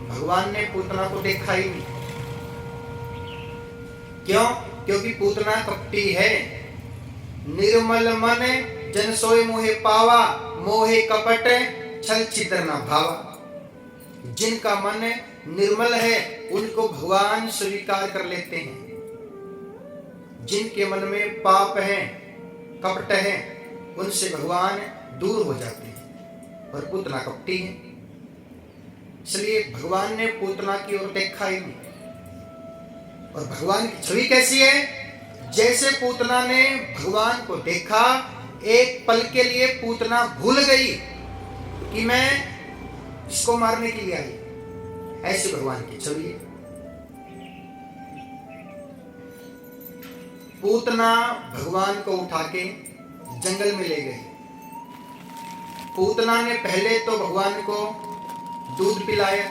भगवान ने पूतना को देखा ही नहीं। क्यों? क्योंकि पूतना कपटी है। निर्मल मन जन सोए मोहे पावा, मोहे कपट छल छिद्र न भावा। जिनका मन निर्मल है उनको भगवान स्वीकार कर लेते हैं। जिनके मन में पाप है, कपट है, उनसे भगवान दूर हो जाते हैं। और पूतना कपटी है, इसलिए भगवान ने पूतना की ओर देखा ही नहीं। और भगवान की छवि कैसी है? जैसे पूतना ने भगवान को देखा, एक पल के लिए पूतना भूल गई कि मैं इसको मारने के लिए आई। ऐसे भगवान की छवि है। पूतना भगवान को उठा के जंगल में ले गए। पूतना ने पहले तो भगवान को दूध पिलाया।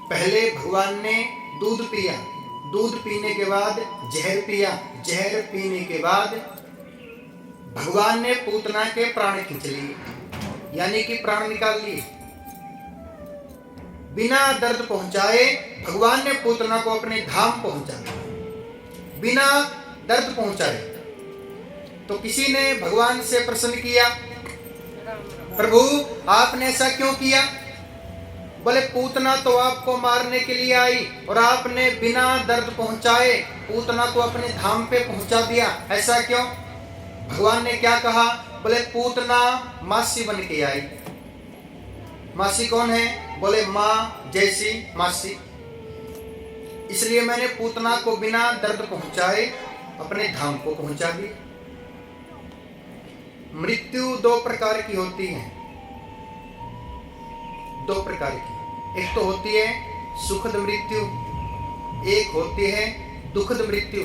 पहले भगवान ने दूध पिया, दूध पीने के बाद जहर पिया, जहर पीने के बाद भगवान ने पूतना के प्राण खींच लिए, यानी कि प्राण निकाल लिए। बिना दर्द पहुंचाए भगवान ने पूतना को अपने धाम पहुंचा दिया, बिना दर्द पहुंचाए। तो किसी ने भगवान से प्रश्न किया, प्रभु आपने ऐसा क्यों किया? बोले पूतना तो आपको मारने के लिए आई और आपने बिना दर्द पहुंचाए पूतना को अपने धाम पे पहुंचा दिया, ऐसा क्यों? भगवान ने क्या कहा? बोले पूतना मासी बन के आई। मासी कौन है? बोले माँ जैसी मासी। इसलिए मैंने पूतना को बिना दर्द पहुंचाए अपने धाम को पहुंचा दिया। मृत्यु दो प्रकार की होती है, दो प्रकार की। एक तो होती है सुखद मृत्यु, एक होती है दुखद मृत्यु।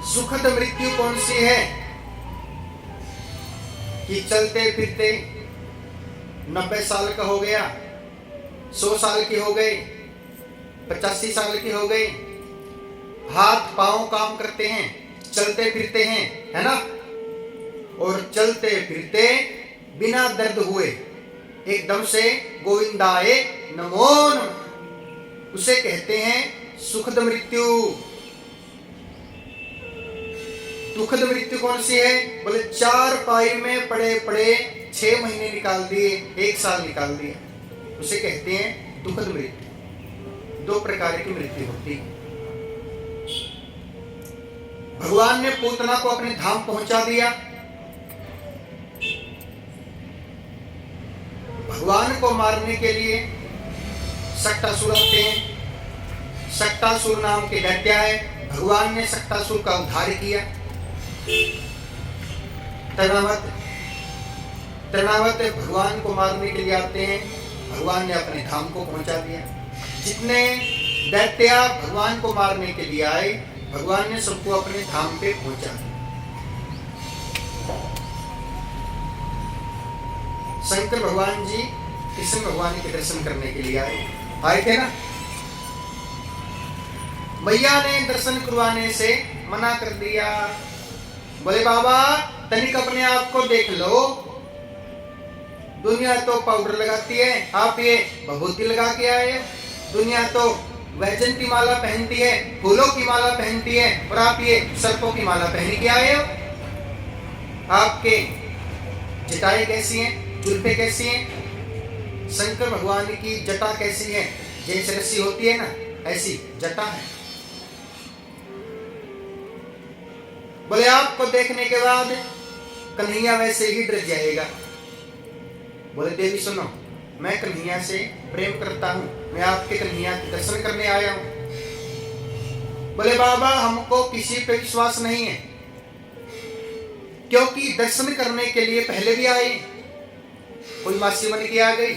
सुखद मृत्यु कौन सी है? कि चलते फिरते 90 साल का हो गया, 100 साल की हो गई, 85 साल की हो गई, हाथ पांव काम करते हैं, चलते फिरते हैं, है ना? और चलते फिरते बिना दर्द हुए एकदम से गोविंदाए नमो नमः, उसे कहते हैं सुखद मृत्यु। दुखद मृत्यु कौन सी है? बोले 4 पाई में पड़े पड़े 6 महीने निकाल दिए, 1 साल निकाल दिया, उसे कहते हैं दुखद मृत्यु। दो प्रकार की मृत्यु होती है। भगवान ने पूतना को अपने धाम पहुंचा दिया। भगवान को मारने के लिए सक्टासुर आते हैं। सक्टासुर नाम के दैत्य है। भगवान ने सक्टासुर का उद्धार किया। तृणावत भगवान को मारने के लिए आते हैं, भगवान ने अपने धाम को पहुंचा दिया। जितने दैत्य भगवान को मारने के लिए आए, भगवान ने सबको अपने धाम पे पहुंचा दिया। शंकर भगवान जी कृष्ण भगवान के दर्शन करने के लिए आए थे ना। मैया ने दर्शन करवाने से मना कर दिया। बोले बाबा तनिक अपने आप को देख लो, दुनिया तो पाउडर लगाती है, आप ये भभूति लगा के आए। दुनिया तो वैजन की माला पहनती है, फूलों की माला पहनती है, और आप ये सर्पों की माला पहन के आए हो। आपके जटाएं कैसी हैं, जुल्फे कैसी हैं? शंकर भगवान की जटा कैसी है? जैसे रस्सी होती है ना, ऐसी जटा है। बोले आपको देखने के बाद कन्हैया वैसे ही डर जाएगा। बोले देवी सुनो, मैं कन्हैया से प्रेम करता हूं, मैं आपके कन्हैया के दर्शन करने आया हूं। बोले बाबा हमको किसी पे विश्वास नहीं है, क्योंकि दर्शन करने के लिए पहले भी आए, कोई मासी बन के आ गई,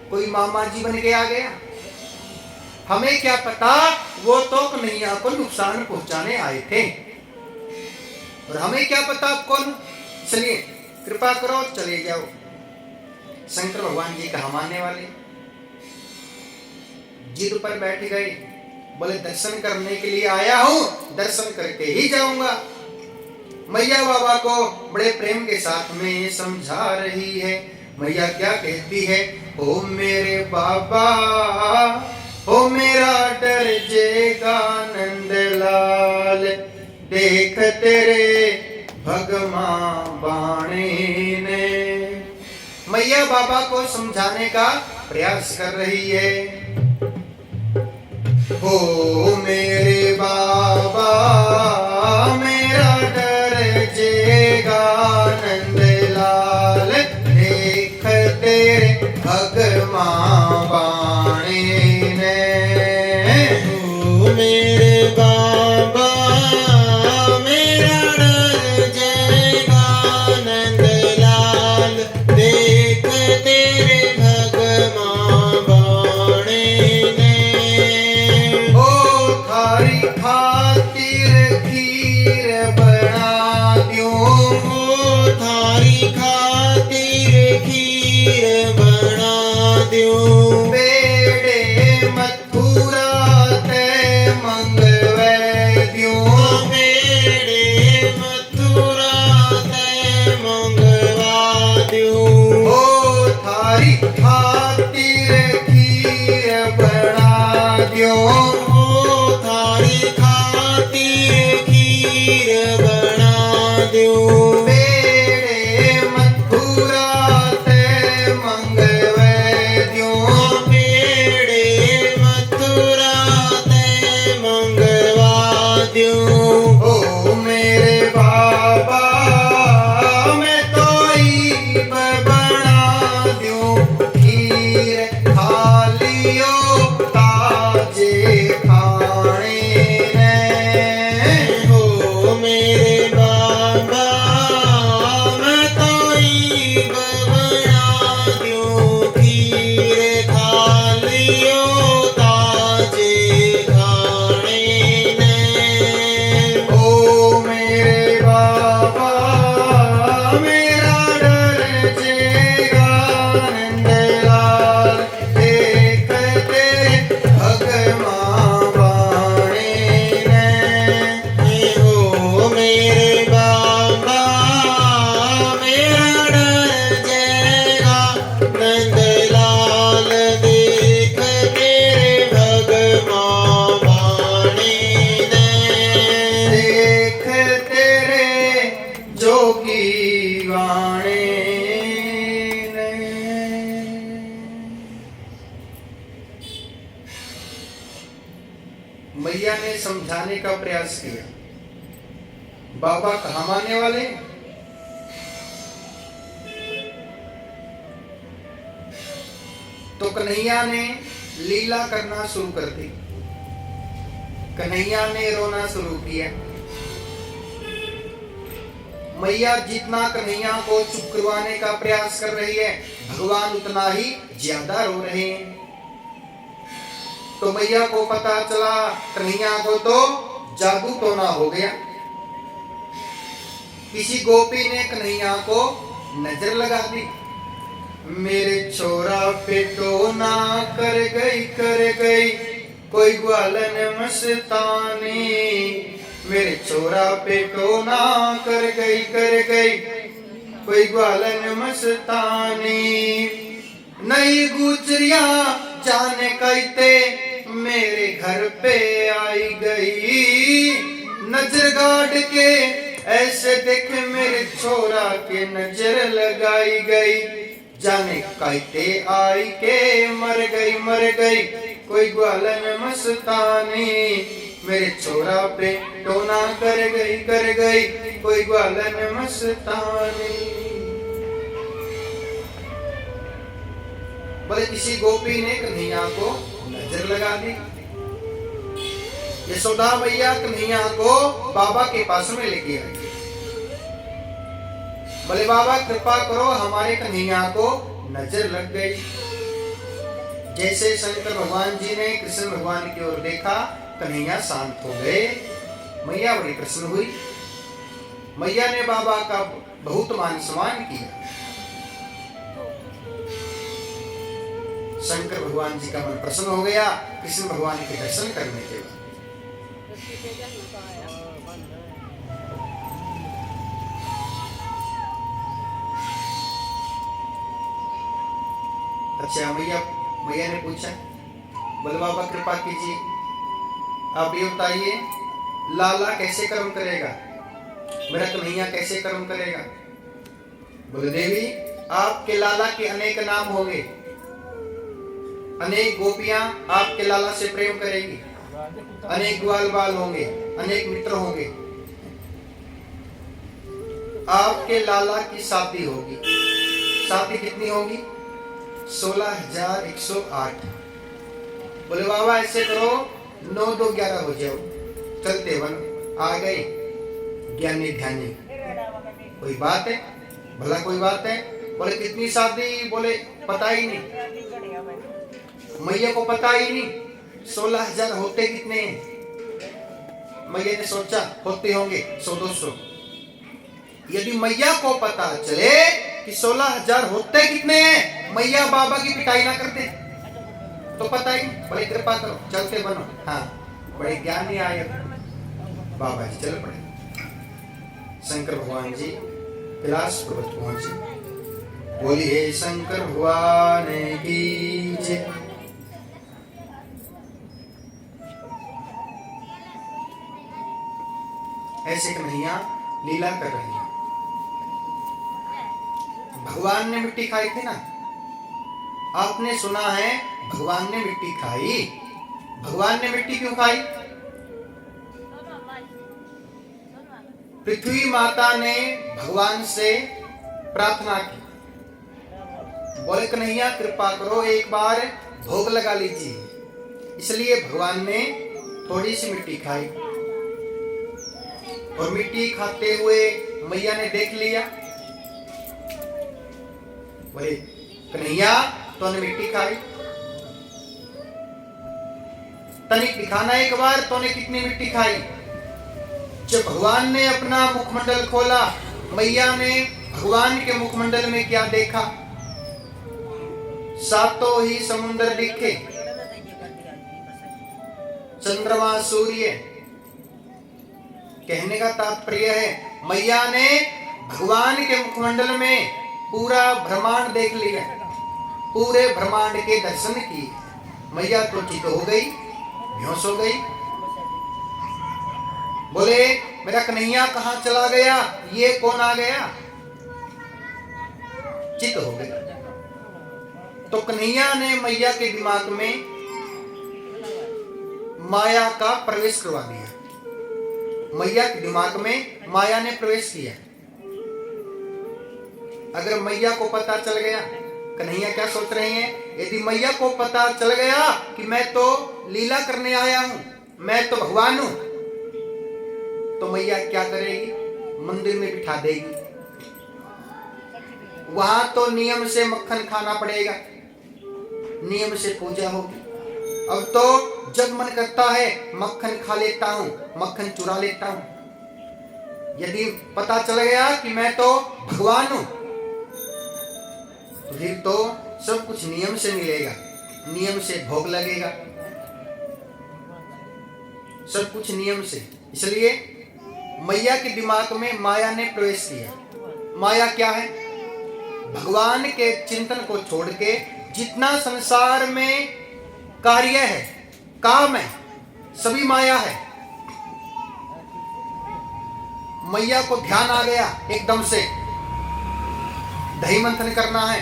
कोई मामा जी बन के आ गया। हमें क्या पता, वो तो कन्हैया को नुकसान पहुंचाने आए थे, और हमें क्या पता आप कौन। चलिए कृपा करो चले जाओ। शंकर भगवान जी कहा मानने वाले, जिद पर बैठ गए। बोले दर्शन करने के लिए आया हूं, दर्शन करके ही जाऊंगा। मैया बाबा को बड़े प्रेम के साथ में समझा रही है। मैया क्या कहती है, ओ मेरे बाबा, ओ मेरा डर जेगा नंदलाल, देख तेरे भगमा बाणे ने। मैया बाबा को समझाने का प्रयास कर रही है। ओ मेरे बाबा, मेरा डर जेगा नंदलाल, देख तेरे भगमा बाणे ने। ओ मेरे बाबा, मेरा डर जेगा नंदलाल, देख तेरे भगमा बाणे ने। ओ थारी खातिर खीर बना दूं, ओ थारी खातिर खीर बना दूं, बेड़े मथुरा ते मंगवे दूं। बेड़े मथुरा ते मंगवा दूं। ओ थारी खातिर खीर बना दूं, ओ थारी खातिर खीर बना दूं, बेड़े मथुरा ते मंगवे दूं। बेड़े मथुरा ते मंगवा दूं। ओ मेरे बाबा, मैं तो ईब बना दूं, खीर खा लियो ताजे खाने ने। ओ मेरे बाबा, मैं तो ईब बना दूं, खीर खा लियो ताजे खाने ने। ओ मेरे बाबा, मेरा डर जेगा नंदलाल, देख तेरे भगमा बाणे ने। ओ मेरे बाबा, मेरा डर जेगा नंदलाल, देख तेरे भगमा बाणे ने। देख तेरे जोगी वाणे ने। मैया ने समझाने का प्रयास किया, बाबा कहाँ मानने वाले। तो कन्हैया ने लीला करना शुरू कर दी। कन्हैया ने रोना शुरू किया। मैया जितना कन्हैया को चुप करवाने का प्रयास कर रही है, भगवान उतना ही ज्यादा रो रहे हैं। तो मैया को पता चला कन्हैया को तो जादू टोना हो गया। किसी गोपी ने कन्हैया को नजर लगा दी। मेरे छोरा पे टोना कर गई कोई ग्वालन मस्तानी। मेरे छोरा पे टोना कर गई कोई ग्वालन मस्तानी। नई गुजरिया जाने कहते मेरे घर पे आई गई। नजर गाड़ के ऐसे देख मेरे छोरा के नजर लगाई गई। जाने कहते आई के मर गई कोई ग्वालन मस्तानी। मेरे छोरा पे टोना कर गई कोई ग्वालन मस्तानी। बोले किसी गोपी ने कन्हैया को नजर लगा दी। यशोदा मैया कन्हैया को बाबा के पास में लेके आई। बोले बाबा कृपा करो हमारे कन्हैया को नजर लग गई। जैसे शंकर भगवान जी ने कृष्ण भगवान की ओर देखा, कन्हैया शांत हो गए। मैया बड़ी प्रसन्न हुई। मैया ने बाबा का बहुत मान सम्मान किया। शंकर भगवान जी का मन प्रसन्न हो गया कृष्ण भगवान के दर्शन करने के बाद। अच्छा, मैया ने पूछा, बोले बाबा कृपा कीजिए, आप ये बताइए लाला कैसे कर्म करेगा, मेरा कन्हैया कैसे कर्म करेगा? बोले देवी, आपके लाला के अनेक नाम होंगे, अनेक गोपियां आपके लाला से प्रेम करेगी, अनेक ग्वाल बाल होंगे, अनेक मित्र होंगे। आपके लाला की शादी होगी। शादी कितनी होगी? 16,108। बोले बाबा ऐसे करो 9 2 11 हो जाओ, चलते बनो। आ गए ज्ञानी ध्यानी, कोई बात है? भला कोई बात है? बोले कितनी शादी? बोले पता ही नहीं, मैया को पता ही नहीं 16,000 होते कितने हैं। मैया ने सोचा होते होंगे 100-200। यदि मैया को पता चले कि 16,000 होते कितने हैं, मैया बाबा की पिटाई ना करते तो पता ही। बड़े कृपा करो, चलते बनो। हाँ, बड़े ज्ञानी आए बाबा जी, चल पड़े। शंकर भगवान जी कैलाश पर्वत पहुंचे। बोलिए शंकर भगवान की जय। ऐसे कन्हैया लीला कर रही है। भगवान ने मिट्टी खाई थी ना, आपने सुना है भगवान ने मिट्टी खाई। भगवान ने मिट्टी क्यों खाई? पृथ्वी माता ने भगवान से प्रार्थना की, बोले कन्हैया कृपा करो एक बार भोग लगा लीजिए। इसलिए भगवान ने थोड़ी सी मिट्टी खाई, और मिट्टी खाते हुए मैया ने देख लिया, बोले कन्हैया तूने मिट्टी खाई, तनिक दिखाना एक बार तूने कितनी मिट्टी खाई। जब भगवान ने अपना मुखमंडल खोला, मैया ने भगवान के मुखमंडल में क्या देखा? 7 ही समुद्र दिखे, चंद्रमा सूर्य। कहने का तात्पर्य है मैया ने भगवान के मुखमंडल में पूरा ब्रह्मांड देख लिया, पूरे ब्रह्मांड के दर्शन किए। मैया तो चित हो गई, बेहोश हो गई। बोले मेरा कन्हैया कहाँ चला गया, ये कौन आ गया? चित हो गई। तो कन्हैया ने मैया के दिमाग में माया का प्रवेश करवा दिया। मैया के दिमाग में माया ने प्रवेश किया। अगर मैया को पता चल गया, कन्हैया क्या सोच रहे हैं, यदि मैया को पता चल गया कि मैं तो लीला करने आया हूं, मैं तो भगवान हूं, तो मैया क्या करेगी? मंदिर में बिठा देगी। वहां तो नियम से मक्खन खाना पड़ेगा, नियम से पूजा होगी। अब तो जब मन करता है मक्खन खा लेता हूं, मक्खन चुरा लेता हूं। यदि पता चल गया कि मैं तो भगवान हूं, तो फिर तो सब कुछ नियम से मिलेगा, नियम से भोग लगेगा, सब कुछ नियम से। इसलिए मैया के दिमाग में माया ने प्रवेश किया। माया क्या है? भगवान के चिंतन को छोड़ के जितना संसार में कार्य है, काम है, सभी माया है। मैया को ध्यान आ गया एकदम से, दही मंथन करना है,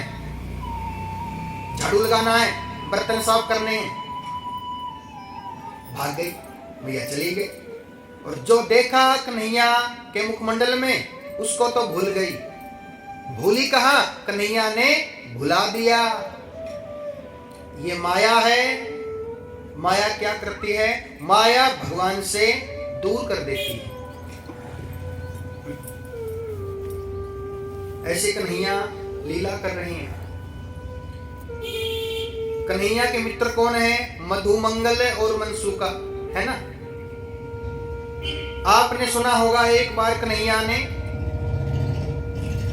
झाड़ू लगाना है, बर्तन साफ करने हैं। भाग गई मैया, चली गई। और जो देखा कन्हैया के मुखमंडल में, उसको तो भूल गई। भूली कहाँ? कन्हैया ने भुला दिया। ये माया है। माया क्या करती है? माया भगवान से दूर कर देती है। ऐसे कन्हैया लीला कर रही हैं। कन्हैया के मित्र कौन है? मधुमंगल और मनसूका, है ना? आपने सुना होगा एक बार कन्हैया ने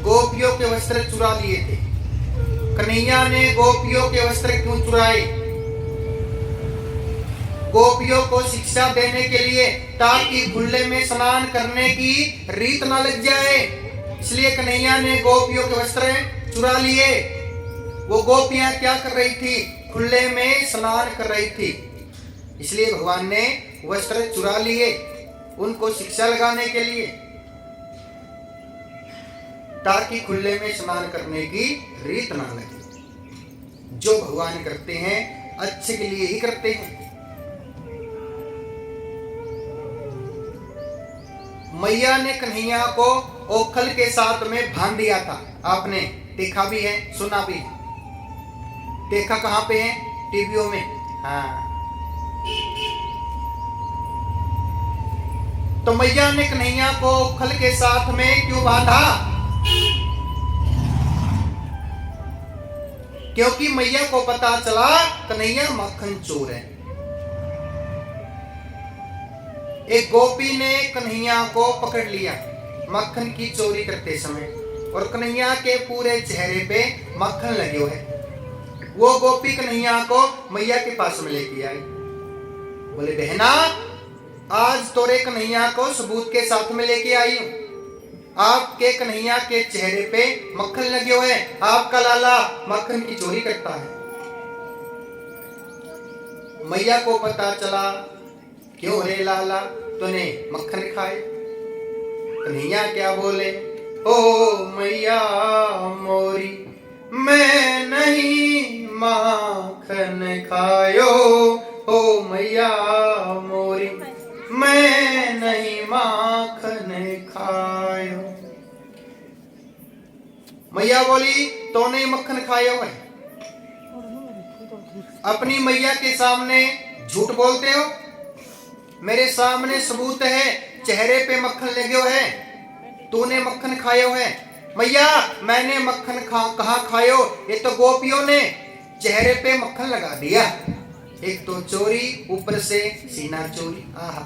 गोपियों के वस्त्र चुरा लिए थे। कन्हैया ने गोपियों के वस्त्र क्यों चुराए? गोपियों को शिक्षा देने के लिए, ताकि खुले में स्नान करने की रीत ना लग जाए, इसलिए कन्हैया ने गोपियों के वस्त्र चुरा लिए। वो गोपियां क्या कर रही थी? खुले में स्नान कर रही थी। इसलिए भगवान ने वस्त्र चुरा लिए उनको शिक्षा लगाने के लिए, ताकि खुले में स्नान करने की रीत ना लगे। जो भगवान करते हैं अच्छे के लिए ही करते हैं। मैया ने कन्हैया को ओखल के साथ में बांध दिया था। आपने देखा भी है, सुना भी है। देखा कहां पे है? टीवियों में। हाँ, तो मैया ने कन्हैया को ओखल के साथ में क्यों बांधा? क्योंकि मैया को पता चला कन्हैया मक्खन चोर है। एक गोपी ने कन्हैया को पकड़ लिया मक्खन की चोरी करते समय, और कन्हैया के पूरे चेहरे पे मक्खन लगे हुए। वो गोपी कन्हैया को मैया के पास में लेके आई। बोले, बहना, आज तोरे कन्हैया को सबूत के साथ में लेके आई हूं। आपके कन्हैया के चेहरे पे मक्खन लगे हुए, आपका लाला मक्खन की चोरी करता है। मैया को पता चला, क्यों रे लाला, तूने मक्खन खाए? कन्हैया क्या बोले? ओ मैया मोरी, मैं नहीं माखन खायो। ओ मैया मोरी, मैं नहीं माखन खायो। मैया बोली, तो नहीं मक्खन खायो है? अपनी मैया के सामने झूठ बोलते हो? मेरे सामने सबूत है, चेहरे पे मक्खन लगे हुए है, तूने मक्खन खायो है। मैया, मैंने मक्खन कहाँ खायो? ये तो गोपियों ने चेहरे पे मक्खन लगा दिया। एक तो चोरी, ऊपर से सीना चोरी। आहा,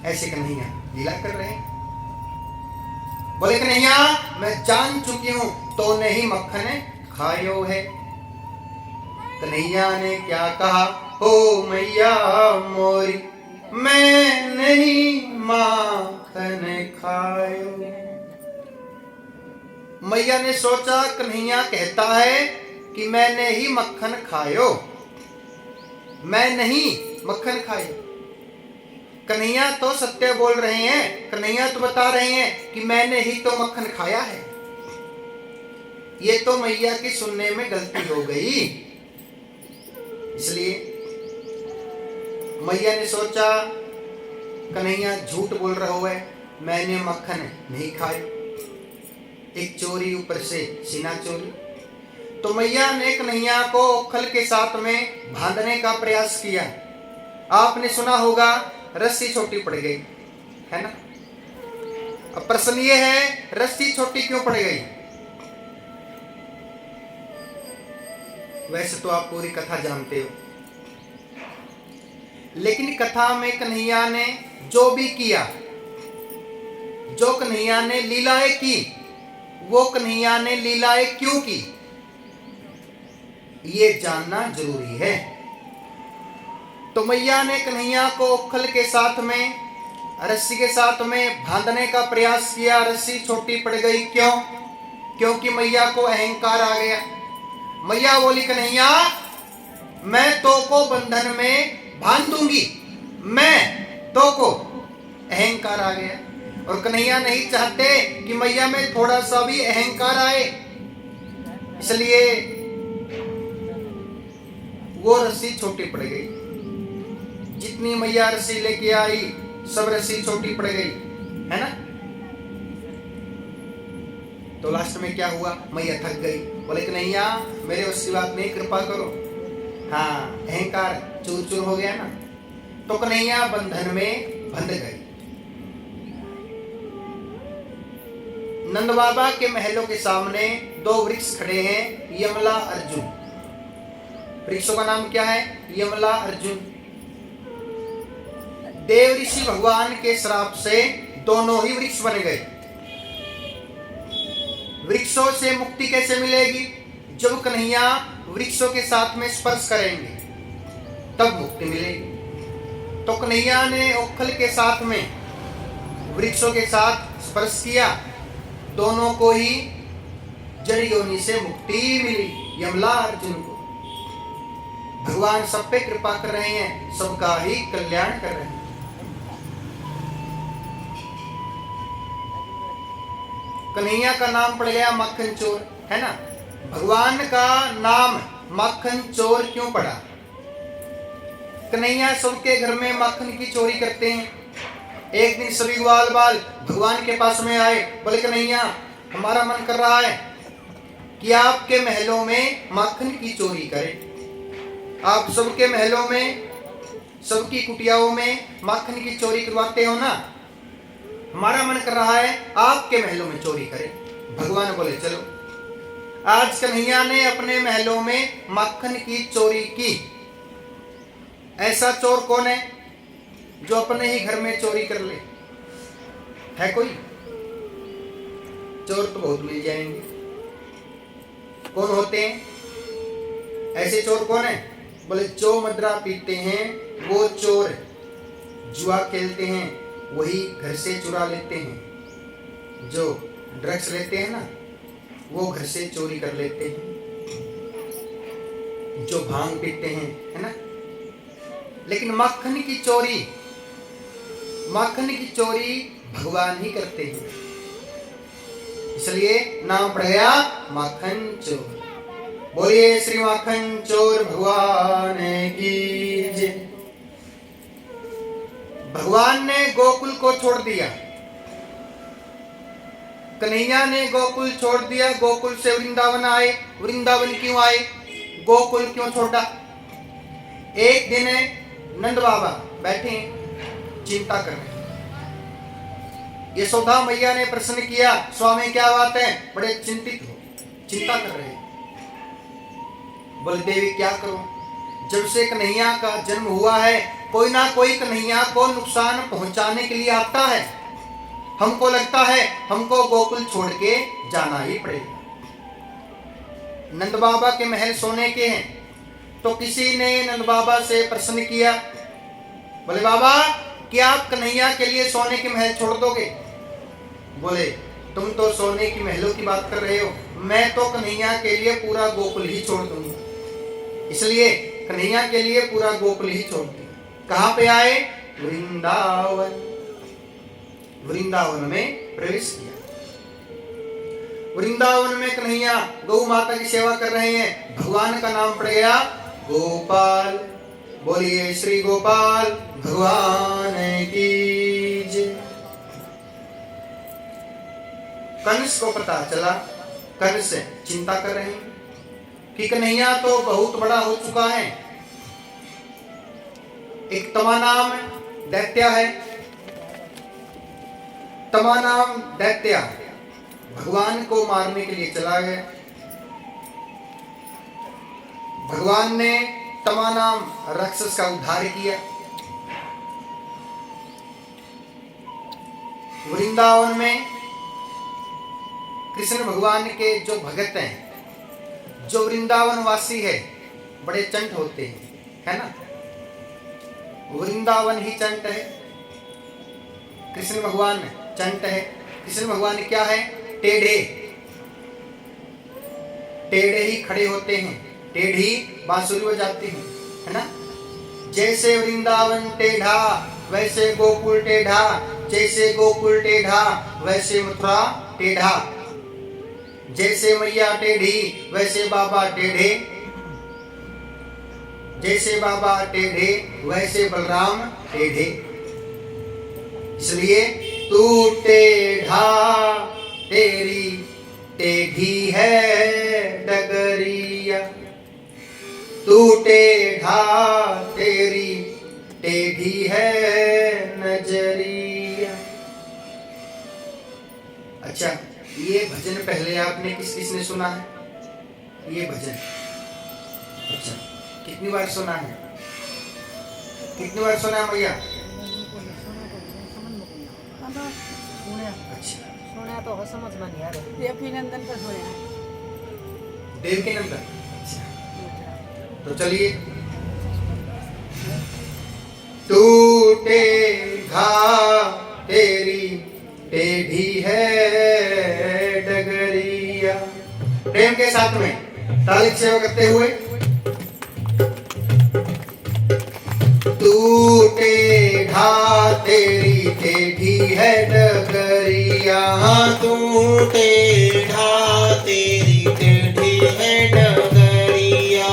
ऐसे कन्हैया लीला कर रहे हैं। बोले, कन्हैया, मैं जान चुकी हूं तो नहीं मक्खन खायो है। कन्हैया ने क्या कहा? ओ मैया मोरी, मैं नहीं माखन खायो। मैया ने सोचा कन्हैया कहता है कि मैंने ही मक्खन खायो, मैं नहीं मक्खन खायो। कन्हैया तो सत्य बोल रहे हैं, कन्हैया तो बता रहे हैं कि मैंने ही तो मक्खन खाया है। ये तो मैया की सुनने में गलती हो गई। इसलिए मैया ने सोचा कन्हैया झूठ बोल रहा है, मैंने मक्खन नहीं खाया। एक चोरी, ऊपर से सीना चोरी। तो मैया ने कन्हैया को ओखल के साथ में बांधने का प्रयास किया। आपने सुना होगा, रस्सी छोटी पड़ गई, है ना? अब प्रश्न ये है, रस्सी छोटी क्यों पड़ गई? वैसे तो आप पूरी कथा जानते हो, लेकिन कथा में कन्हैया ने जो भी किया, जो कन्हैया ने लीलाएं की, वो कन्हैया ने लीलाएं क्यों की, ये जानना जरूरी है। तो मैया ने कन्हैया को ओखल के साथ में, रस्सी के साथ में बांधने का प्रयास किया। रस्सी छोटी पड़ गई। क्यों? क्योंकि मैया को अहंकार आ गया। मैया बोली, कन्हैया, मैं तो को बंधन में बांध दूंगी, मैं तो को। अहंकार आ गया, और कन्हैया नहीं चाहते कि मैया में थोड़ा सा भी अहंकार आए, इसलिए वो रस्सी छोटी पड़ गई। जितनी मैया रस्सी लेके आई, सब रस्सी छोटी पड़ गई, है ना? तो लास्ट में क्या हुआ? मैया थक गई। बोले, कन्हैया, मेरे उसकी बात नहीं, कृपा करो। हाँ, अहंकार चूर चूर हो गया ना। तो कन्हैया बंधन में बंध गई। नंद बाबा के महलों के सामने दो वृक्ष खड़े हैं, यमला अर्जुन। वृक्षों का नाम क्या है? यमला अर्जुन। देव ऋषि भगवान के श्राप से दोनों ही वृक्ष बन गए। वृक्षों से मुक्ति कैसे मिलेगी? जब कन्हैया वृक्षों के साथ में स्पर्श करेंगे तब मुक्ति मिलेगी। तो कन्हैया ने ओखल के साथ में वृक्षों के साथ स्पर्श किया, दोनों को ही जड़ योनि से मुक्ति मिली यमलार्जुन को। भगवान सब पे कृपा कर रहे हैं, सबका ही कल्याण कर रहे हैं। कन्हैया का नाम पड़ गया माखन चोर, है ना। भगवान का नाम माखन चोर क्यों पड़ा? कन्हैया सबके घर में माखन की चोरी करते हैं। एक दिन सभी ग्वाल बाल भगवान के पास में आए, बोले कन्हैया हमारा मन कर रहा है कि आपके महलों में माखन की चोरी करें। आप सबके महलों में, सबकी कुटियाओं में माखन की चोरी करवाते हो ना, हमारा मन कर रहा है आपके महलों में चोरी करें। भगवान बोले चलो। आज कन्हैया ने अपने महलों में माखन की चोरी की। ऐसा चोर कौन है जो अपने ही घर में चोरी कर ले? है कोई? चोर तो बहुत मिल जाएंगे। कौन होते हैं ऐसे चोर? कौन है? बोले जो मदरा पीते हैं वो चोर, जुआ खेलते हैं वही घर से चुरा लेते हैं, जो ड्रग्स लेते हैं ना वो घर से चोरी कर लेते हैं, जो भांग पीते हैं, है ना। लेकिन माखन की चोरी भगवान ही करते हैं, इसलिए नाम पड़ गया माखन चोर। बोलिए श्री माखन चोर भगवान की जय। भगवान ने गोकुल को छोड़ दिया, कन्हैया ने गोकुल छोड़ दिया, गोकुल से वृंदावन आए। वृंदावन क्यों आए? गोकुल क्यों छोड़ा? एक दिन नंद बाबा बैठे चिंता कर रहे। यशोदा मैया ने प्रश्न किया, स्वामी क्या बात है, बड़े चिंतित हो, चिंता कर रहे। बोले देवी क्या करूं, जब से कन्हैया का जन्म हुआ है कोई ना कोई कन्हैया को नुकसान पहुंचाने के लिए आता है। हमको लगता है हमको गोकुल छोड़ के जाना ही पड़ेगा। नंद बाबा के महल सोने के हैं, तो किसी ने नंद बाबा से प्रश्न किया, बोले बाबा क्या आप कन्हैया के लिए सोने के महल छोड़ दोगे? बोले तुम तो सोने की महलों की बात कर रहे हो, मैं तो कन्हैया के लिए पूरा गोकुल ही छोड़ दूंगा। इसलिए कन्हैया के लिए पूरा गोकुल ही छोड़ दिया। कहां पे आए? वृंदावन। वृंदावन में प्रवेश किया। वृंदावन में कन्हैया गौ माता की सेवा कर रहे हैं। भगवान का नाम पड़ गया गोपाल। बोलिए श्री गोपाल भगवान की जय। कंस को पता चला, कंस चिंता कर रहे हैं कि कन्हैया तो बहुत बड़ा हो चुका है। एक तमा नाम दैत्य है, तमा नाम दैत्य भगवान को मारने के लिए चला गया। भगवान ने तमा नाम राक्षस का उद्धार किया। वृंदावन में कृष्ण भगवान के जो भगत हैं, जो वृंदावन वासी है, बड़े चंट होते हैं, है ना। वृंदावन ही चंट है, कृष्ण भगवान चंट है। कृष्ण भगवान क्या है? टेढ़े, टेढ़े ही खड़े होते हैं, टेढ़ी बांसुरी बजाते हैं, है ना। जैसे वृंदावन टेढ़ा वैसे गोकुल टेढ़ा, जैसे गोकुल टेढ़ा वैसे मथुरा टेढ़ा, जैसे मैया टेढ़ी वैसे बाबा टेढ़े, जैसे बाबा टेढ़े वैसे बलराम टेढ़े। इसलिए तू टेढ़ा तेरी टेढ़ी है डगरिया, तू टेढ़ा तेरी टेढ़ी है नजरिया। अच्छा, ये भजन पहले आपने किस किसने सुना है? ये भजन अच्छा कितनी बार सुना है? कितनी बार सुना है भैया? अच्छा, सुना तो हो, समझ में नहीं आ रहा। देवकी नंदन का सुना है। देवकी नंदन। अच्छा, तो चलिए। तू टेढ़ा तेरी टेढ़ी है डगरिया, प्रेम के साथ में ताली की सेवा करते हुए। टूटे ढा तेरी टेढ़ी है डगरिया, टूटे ढा तेरी टेढ़ी है डगरिया,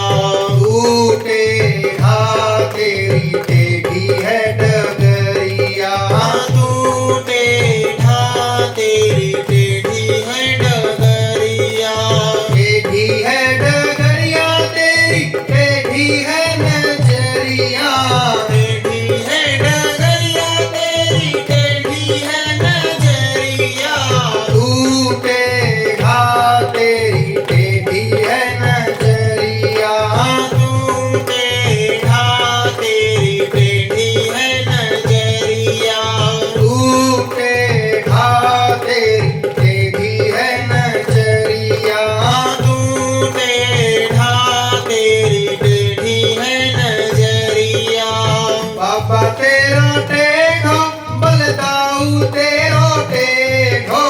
टूटे ढा तेरी टेढ़ी है डगरिया, टूटे ढा तेरी टेढ़ी है डगरिया, टेढ़ी है डगरिया तेरी टेढ़ी है नजरिया, टेढ़ी है डगरिया तेरी टेढ़ी है नजरिया, टूटे ढा तेरी टेढ़ी है नजरिया, टूटे ढा तेरी टेढ़ी है नजरिया, टूटे ढा तेरी टेढ़ी है नजरिया, टूटे ढा तेरी टेढ़ी है नजरिया, बाबा तेरा टेढ़ो बलदाऊ तेरो टेढ़ो,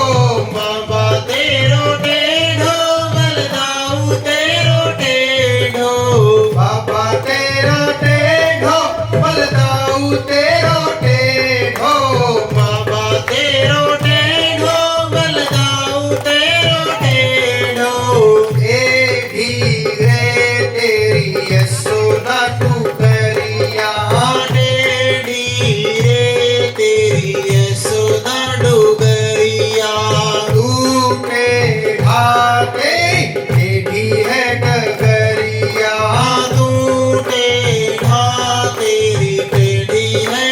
बाबा तेरो टेढ़ो बलदाऊ तेरो टेढ़ो, बाबा तेरा टेढ़ो बलदाऊ तेरो टेढ़ो, बाबा तेरो टेढ़ो बलदाऊ तेरो टेढ़ो, टेढ़ी रे तेरी यशोदा टुकरिया, टेढ़ी रे तेरी यशोदा डुगरिया, टूटे ढा तेरी टेढ़ी है डगरिया, टूटे ढा तेरी टेढ़ी है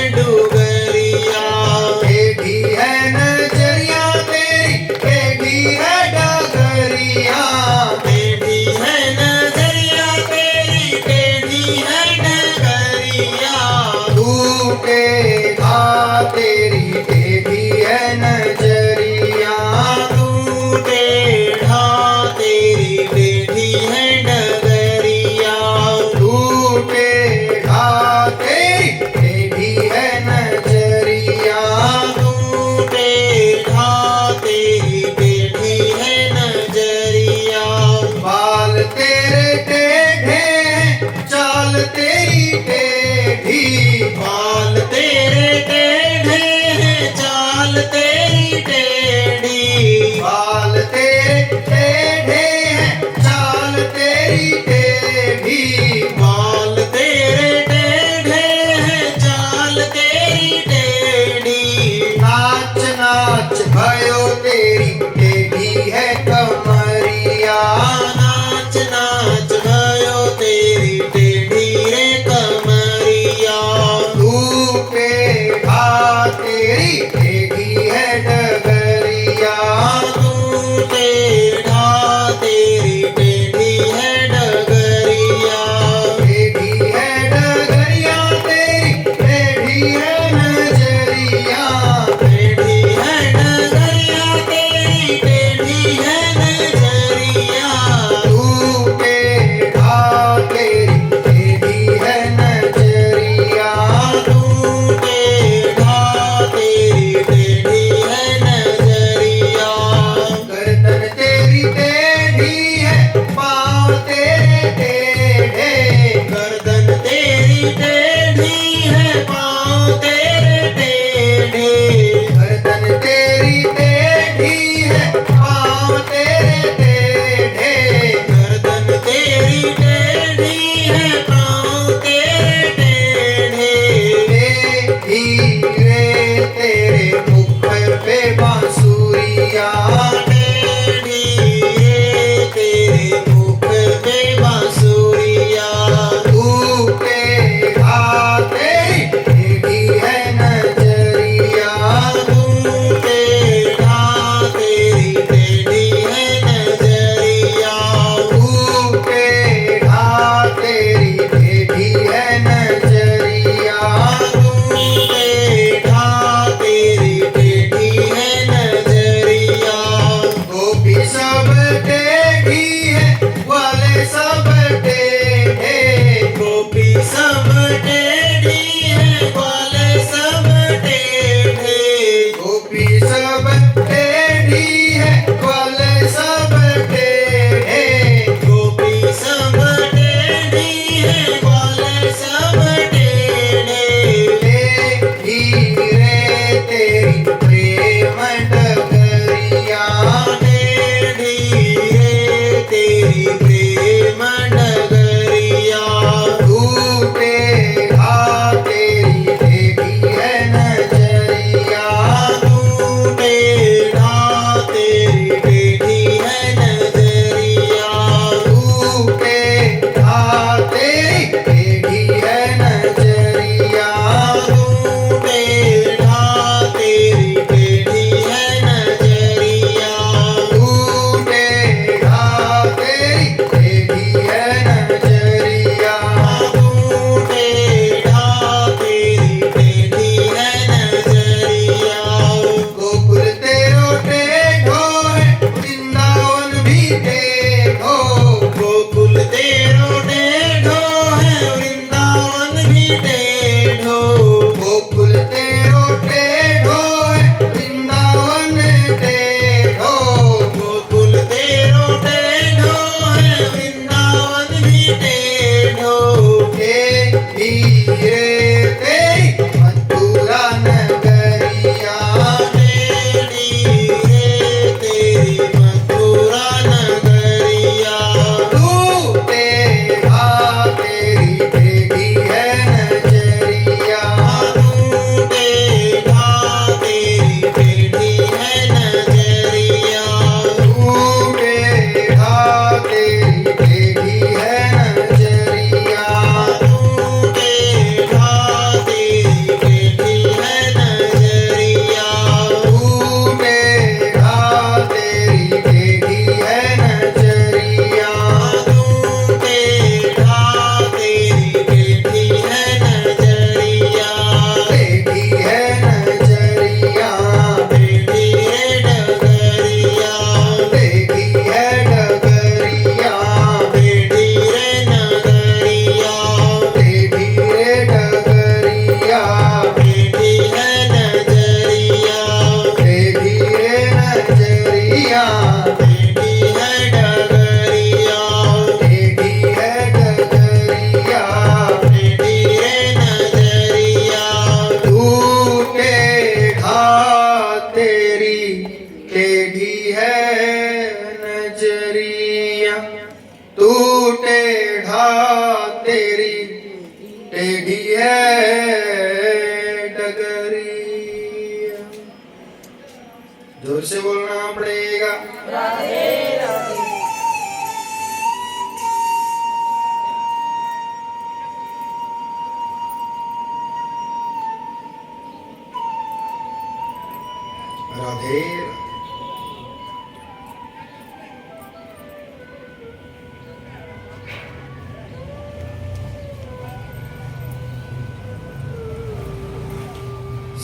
देव।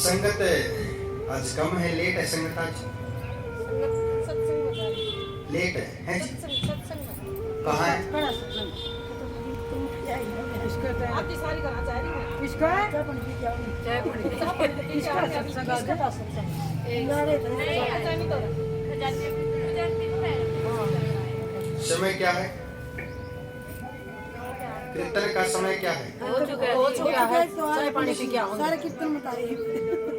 संगत आज कम है, लेट है संगत आज, सत्संग होता है। लेट है जी? सत्संग कहाँ है? बड़ा सत्संग। इसको तो आप सारी करना चाह रही हैं। इसको है? जय पंडित क्या हुई? जय पंडित। इसका सत्संग आ गया सत्संग। नहीं अच्छा नहीं तो। समय क्या है? कीर्तन का समय क्या है? हो चुका है। जय पानी पी के आओ। सारे कीर्तन बताइए।